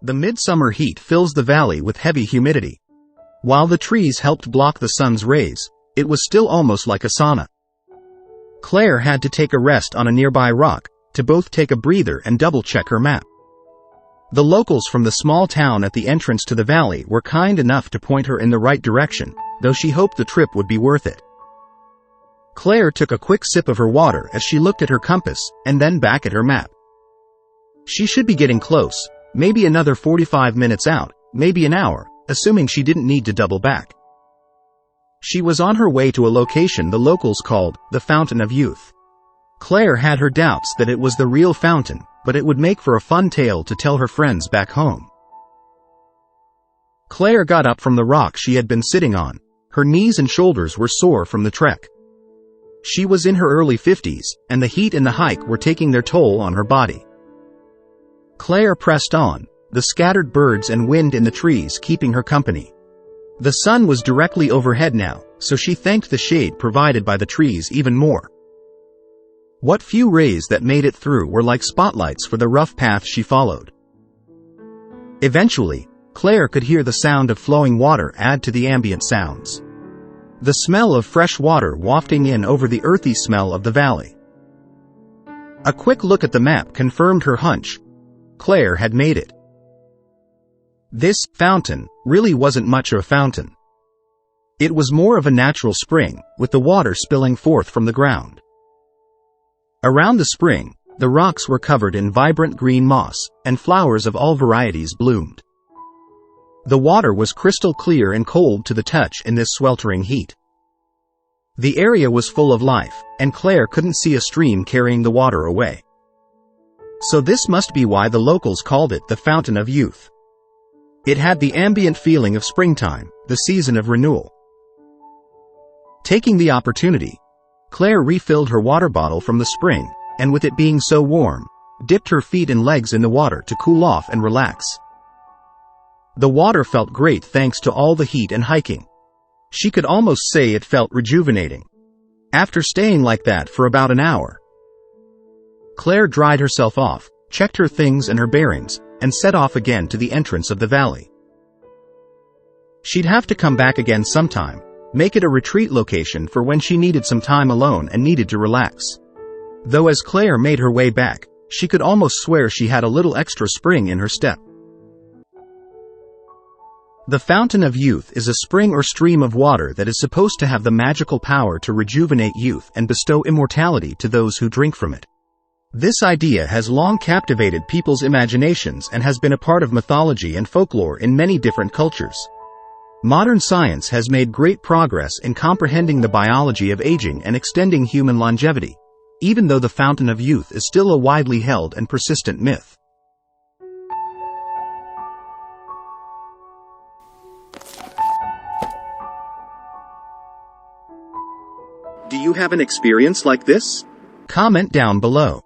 The midsummer heat fills the valley with heavy humidity. While the trees helped block the sun's rays, it was still almost like a sauna. Claire had to take a rest on a nearby rock, to both take a breather and double-check her map. The locals from the small town at the entrance to the valley were kind enough to point her in the right direction, though she hoped the trip would be worth it. Claire took a quick sip of her water as she looked at her compass, and then back at her map. She should be getting close, maybe another 45 minutes out, maybe an hour, assuming she didn't need to double back. She was on her way to a location the locals called the Fountain of Youth. Claire had her doubts that it was the real fountain, but it would make for a fun tale to tell her friends back home. Claire got up from the rock she had been sitting on. Her knees and shoulders were sore from the trek. She was in her early 50s, and the heat and the hike were taking their toll on her body. Claire pressed on, the scattered birds and wind in the trees keeping her company. The sun was directly overhead now, so she thanked the shade provided by the trees even more. What few rays that made it through were like spotlights for the rough path she followed. Eventually, Claire could hear the sound of flowing water add to the ambient sounds. The smell of fresh water wafting in over the earthy smell of the valley. A quick look at the map confirmed her hunch. Claire had made it. This fountain really wasn't much of a fountain. It was more of a natural spring, with the water spilling forth from the ground. Around the spring, the rocks were covered in vibrant green moss, and flowers of all varieties bloomed. The water was crystal clear and cold to the touch in this sweltering heat. The area was full of life, and Claire couldn't see a stream carrying the water away. So this must be why the locals called it the Fountain of Youth. It had the ambient feeling of springtime, the season of renewal. Taking the opportunity, Claire refilled her water bottle from the spring, and with it being so warm, dipped her feet and legs in the water to cool off and relax. The water felt great thanks to all the heat and hiking. She could almost say it felt rejuvenating. After staying like that for about an hour, Claire dried herself off, checked her things and her bearings, and set off again to the entrance of the valley. She'd have to come back again sometime, make it a retreat location for when she needed some time alone and needed to relax. Though as Claire made her way back, she could almost swear she had a little extra spring in her step. The Fountain of Youth is a spring or stream of water that is supposed to have the magical power to rejuvenate youth and bestow immortality to those who drink from it. This idea has long captivated people's imaginations and has been a part of mythology and folklore in many different cultures. Modern science has made great progress in comprehending the biology of aging and extending human longevity, even though the Fountain of Youth is still a widely held and persistent myth. Do you have an experience like this? Comment down below.